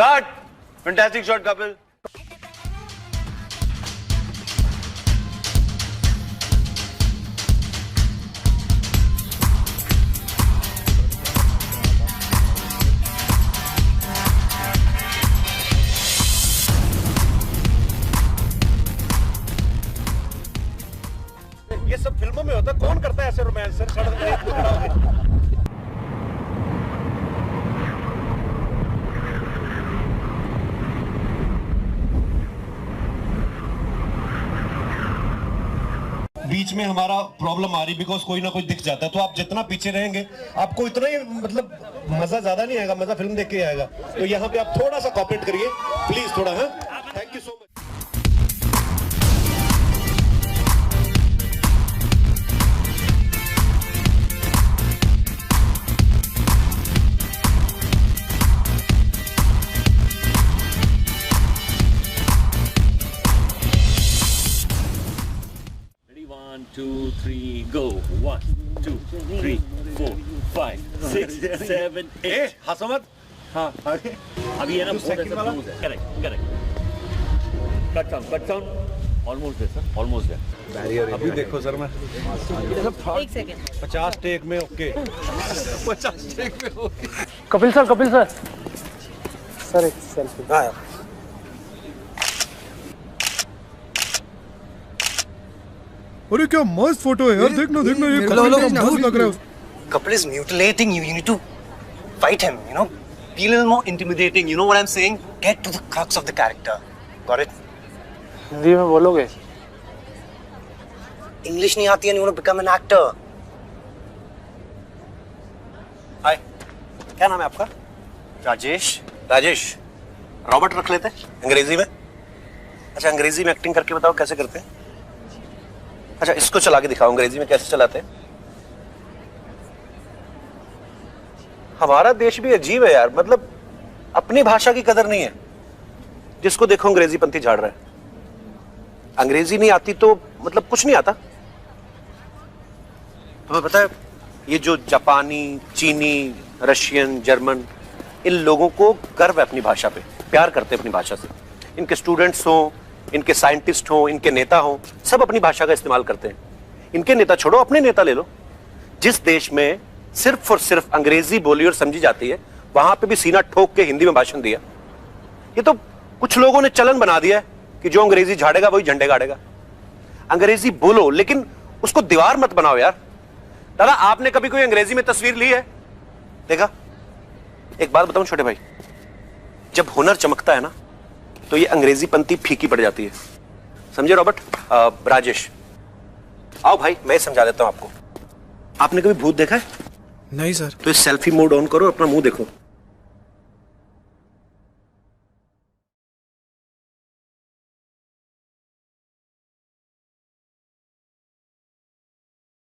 Cut. Fantastic shot Kapil. ये सब फिल्मों में होता है, कौन करता है ऐसे रोमांस सर? सड़क पे खड़ा होके। बीच में हमारा प्रॉब्लम आ रही बिकॉज कोई ना कोई दिख जाता है, तो आप जितना पीछे रहेंगे आपको इतना ही मतलब मजा ज्यादा नहीं आएगा, मजा फिल्म देख के आएगा। तो यहाँ पे आप थोड़ा सा कॉपरेट करिए प्लीज, थोड़ा। हाँ, thank you so much. One, two, three, go. 1, 2, 3, 4, 5, 6, 7, 8. हंसो मत। हाँ, आगे। अभी ये ना जो second वाला? करेक्ट। कट डाउन ऑलमोस्ट है सर, ऑलमोस्ट है। अभी देखो सर, मैं एक सेकंड। 50 टेक में ओके। 50 टेक में ओके। कपिल सर सर एक सेल्फी। हाँ यार। अरे क्या मस्त फोटो है यार, देखना ये कपिल का मस्त लग रहा है। Kapil is mutilating you. You need to fight him, you know. Be a little more intimidating. You know what I'm saying? Get to the crux of the character. Got it? Hindi में बोलोगे? English नहीं आती है and you want to become an actor. Hi. क्या नाम है आपका? Rajesh. Robert रख लेते हैं अंग्रेजी में। अच्छा, अंग्रेजी में एक्टिंग करके बताओ कैसे करते हैं? अच्छा, इसको चला के दिखाओ अंग्रेजी में कैसे चलाते हैं। हमारा देश भी अजीब है यार, मतलब अपनी भाषा की कदर नहीं है। जिसको देखो अंग्रेजी पंथी झाड़ रहा है। अंग्रेजी नहीं आती तो मतलब कुछ नहीं आता। तुम्हें पता है, ये जो जापानी, चीनी, रशियन, जर्मन, इन लोगों को गर्व है अपनी भाषा पे, प्यार करते हैं अपनी भाषा से। इनके स्टूडेंट्स हों, इनके साइंटिस्ट हों, इनके नेता हों, सब अपनी भाषा का इस्तेमाल करते हैं। इनके नेता छोड़ो, अपने नेता ले लो। जिस देश में सिर्फ और सिर्फ अंग्रेजी बोली और समझी जाती है, वहां पे भी सीना ठोक के हिंदी में भाषण दिया। ये तो कुछ लोगों ने चलन बना दिया है कि जो अंग्रेजी झाड़ेगा वही झंडे गाड़ेगा। अंग्रेजी बोलो लेकिन उसको दीवार मत बनाओ यार। दादा, आपने कभी कोई अंग्रेजी में तस्वीर ली है? देखा? एक बात बताऊं छोटे भाई, जब हुनर चमकता है ना तो ये अंग्रेजी पंक्ति फीकी पड़ जाती है। समझे रॉबर्ट? राजेश, आओ भाई, मैं समझा देता हूं आपको। आपने कभी भूत देखा है? नहीं सर। तो इस सेल्फी मोड ऑन करो, अपना मुंह देखो।